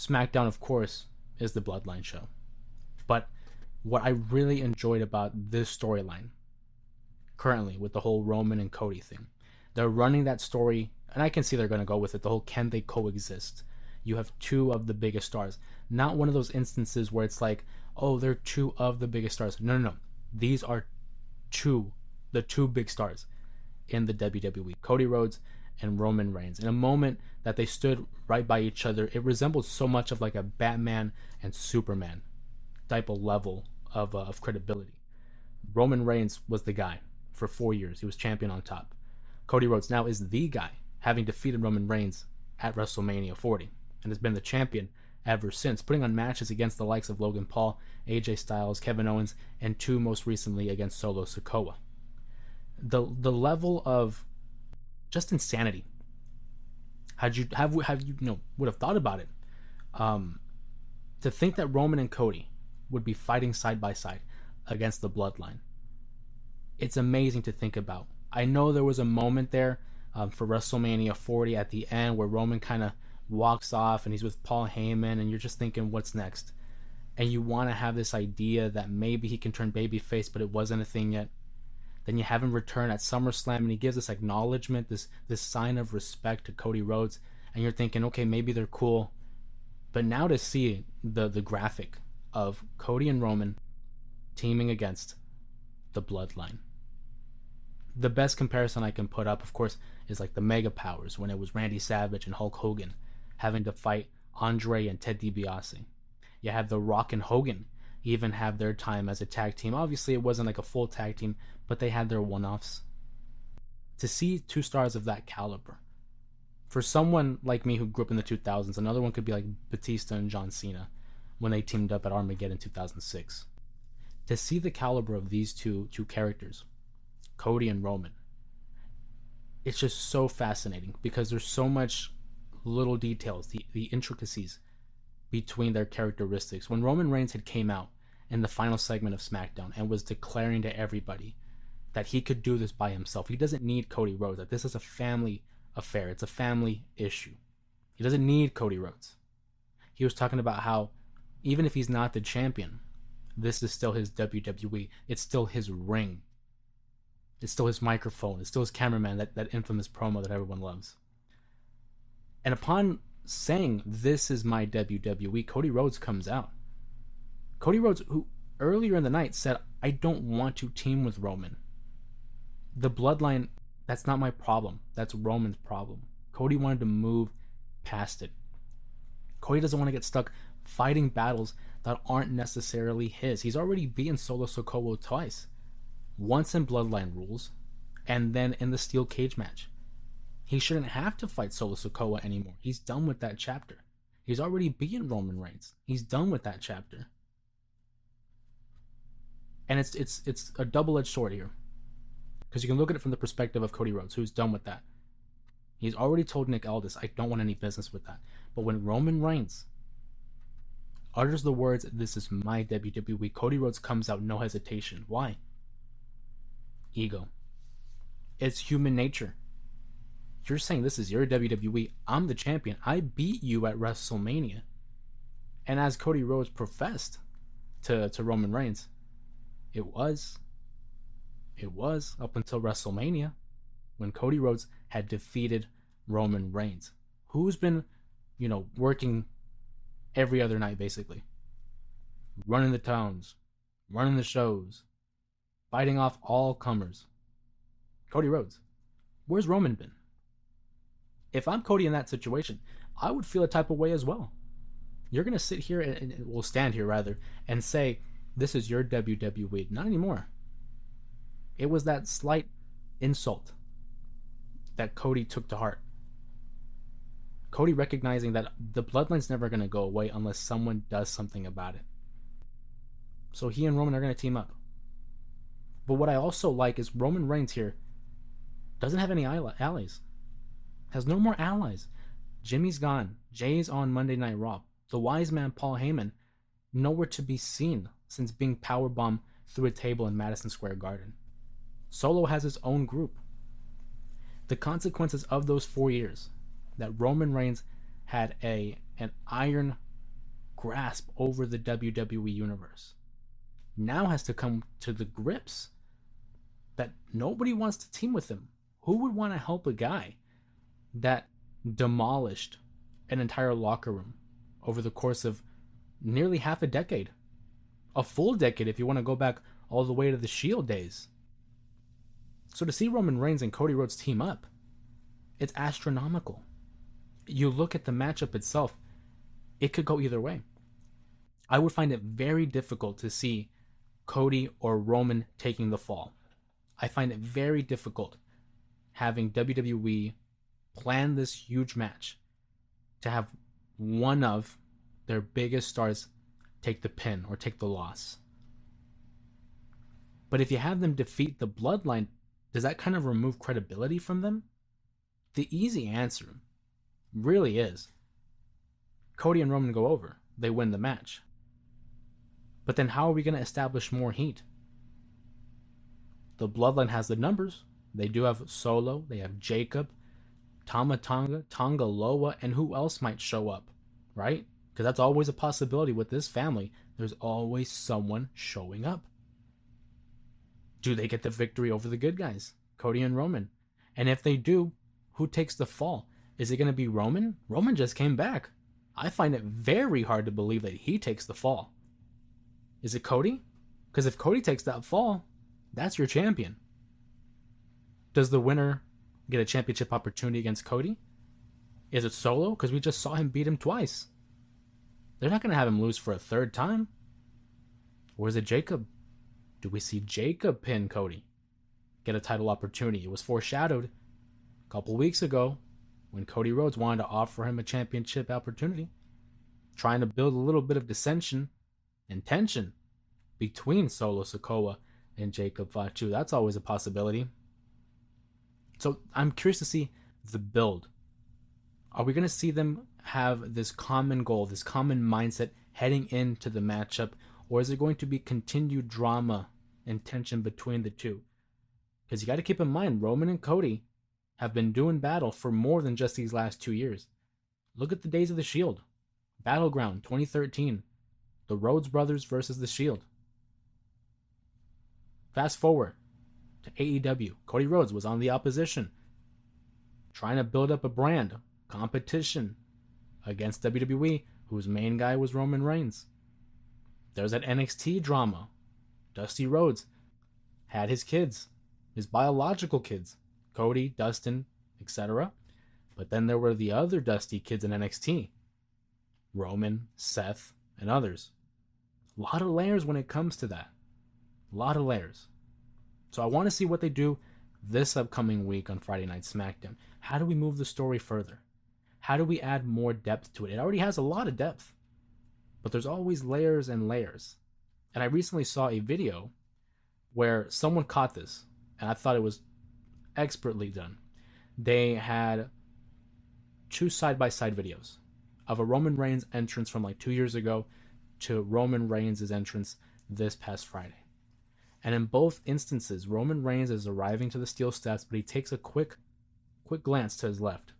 SmackDown, of course, is the Bloodline show. But what I really enjoyed about this storyline currently with the whole Roman and Cody thing, they're running that story, and I can see they're going to go with it. The whole can they coexist? You have two of the biggest stars. Not one of those instances where it's like, oh, they're two of the biggest stars. No, no, no. These are the two big stars in the WWE, Cody Rhodes and Roman Reigns. In a moment that they stood right by each other, it resembled so much of like a Batman and Superman type of level of credibility. Roman Reigns was the guy for 4 years. He was champion on top. Cody Rhodes now is the guy, having defeated Roman Reigns at WrestleMania 40, and has been the champion ever since, putting on matches against the likes of Logan Paul, AJ Styles, Kevin Owens, and two most recently against Solo Sikoa. The level of just insanity. Would have thought about it? To think that Roman and Cody would be fighting side by side against the Bloodline. It's amazing to think about. I know there was a moment there for WrestleMania 40 at the end where Roman kind of walks off and he's with Paul Heyman, and you're just thinking, what's next? And you want to have this idea that maybe he can turn babyface, but it wasn't a thing yet. Then you have him return at SummerSlam, and he gives this acknowledgement, this sign of respect to Cody Rhodes, and you're thinking, okay, maybe they're cool. But now to see the graphic of Cody and Roman teaming against the Bloodline. The best comparison I can put up, of course, is like the Mega Powers when it was Randy Savage and Hulk Hogan having to fight Andre and Ted DiBiase. You have The Rock and Hogan even have their time as a tag team. Obviously, it wasn't like a full tag team, but they had their one-offs. To see two stars of that caliber, for someone like me who grew up in the 2000s, another one could be like Batista and John Cena when they teamed up at Armageddon 2006. To see the caliber of these two characters, Cody and Roman, it's just so fascinating because there's so much little details, the intricacies between their characteristics. When Roman Reigns had came out in the final segment of SmackDown and was declaring to everybody that he could do this by himself, he doesn't need Cody Rhodes, that this is a family affair, it's a family issue. He doesn't need Cody Rhodes. He was talking about how even if he's not the champion, this is still his WWE, it's still his ring, it's still his microphone, it's still his cameraman, that infamous promo that everyone loves. And upon saying, this is my WWE, Cody Rhodes comes out. Cody Rhodes, who earlier in the night said, I don't want to team with Roman. The Bloodline, that's not my problem. That's Roman's problem. Cody wanted to move past it. Cody doesn't want to get stuck fighting battles that aren't necessarily his. He's already beaten Solo Sikoa twice. Once in Bloodline Rules, and then in the Steel Cage match. He shouldn't have to fight Solo Sikoa anymore. He's done with that chapter. He's already beaten Roman Reigns. He's done with that chapter. And it's a double-edged sword here. Because you can look at it from the perspective of Cody Rhodes, who's done with that. He's already told Nick Aldis, I don't want any business with that. But when Roman Reigns utters the words, this is my WWE, Cody Rhodes comes out, no hesitation. Why? Ego. It's human nature. You're saying this is your WWE, I'm the champion, I beat you at WrestleMania. And as Cody Rhodes professed to Roman Reigns, it was up until WrestleMania when Cody Rhodes had defeated Roman Reigns, who's been, working every other night basically, running the towns, running the shows, fighting off all comers. Cody Rhodes. Where's Roman been? If I'm Cody in that situation, I would feel a type of way as well. You're going to sit here, and we'll stand here rather, and say, this is your WWE. Not anymore. It was that slight insult that Cody took to heart. Cody recognizing that the Bloodline's never going to go away unless someone does something about it. So he and Roman are going to team up. But what I also like is Roman Reigns here doesn't have any allies. Has no more allies. Jimmy's gone. Jay's on Monday Night Raw. The wise man Paul Heyman, nowhere to be seen since being powerbombed through a table in Madison Square Garden. Solo has his own group. The consequences of those 4 years that Roman Reigns had an iron grasp over the WWE universe now has to come to the grips that nobody wants to team with him. Who would want to help a guy that demolished an entire locker room over the course of nearly half a decade? A full decade if you want to go back all the way to the Shield days. So to see Roman Reigns and Cody Rhodes team up, it's astronomical. You look at the matchup itself, it could go either way. I would find it very difficult to see Cody or Roman taking the fall. I find it very difficult having WWE plan this huge match to have one of their biggest stars take the pin or take the loss. But if you have them defeat the Bloodline, does that kind of remove credibility from them? The easy answer really is Cody and Roman go over. They win the match. But then how are we going to establish more heat? The Bloodline has the numbers. They do have Solo. They have Jacob, Tama Tonga, Tonga Loa, and who else might show up, right? Because that's always a possibility with this family. There's always someone showing up. Do they get the victory over the good guys, Cody and Roman? And if they do, who takes the fall? Is it going to be Roman? Roman just came back. I find it very hard to believe that he takes the fall. Is it Cody? Because if Cody takes that fall, that's your champion. Does the winner get a championship opportunity against Cody? Is it Solo? Because we just saw him beat him twice. They're not going to have him lose for a third time. Or is it Jacob? Do we see Jacob pin Cody? Get a title opportunity? It was foreshadowed a couple weeks ago when Cody Rhodes wanted to offer him a championship opportunity, trying to build a little bit of dissension and tension between Solo Sikoa and Jacob Fatu. That's always a possibility. So I'm curious to see the build. Are we going to see them have this common goal, this common mindset heading into the matchup, or is it going to be continued drama and tension between the two? Because you got to keep in mind, Roman and Cody have been doing battle for more than just these last 2 years. Look at the Days of the Shield. Battleground 2013. The Rhodes brothers versus the Shield. Fast forward to AEW. Cody Rhodes was on the opposition, trying to build up a brand, competition against WWE, whose main guy was Roman Reigns. There's that NXT drama. Dusty Rhodes had his kids, his biological kids, Cody, Dustin, etc. But then there were the other Dusty kids in NXT, Roman, Seth, and others. A lot of layers when it comes to that. A lot of layers. So I want to see what they do this upcoming week on Friday Night SmackDown. How do we move the story further? How do we add more depth to it? It already has a lot of depth, but there's always layers and layers. And I recently saw a video where someone caught this, and I thought it was expertly done. They had two side-by-side videos of a Roman Reigns entrance from like 2 years ago to Roman Reigns' entrance this past Friday. And in both instances, Roman Reigns is arriving to the steel steps, but he takes a quick glance to his left.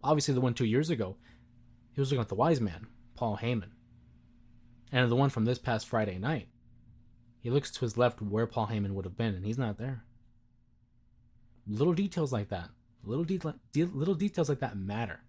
Obviously, the one 2 years ago, he was looking at the wise man, Paul Heyman. And the one from this past Friday night, he looks to his left where Paul Heyman would have been, and he's not there. Little details like that. Little details like that matter.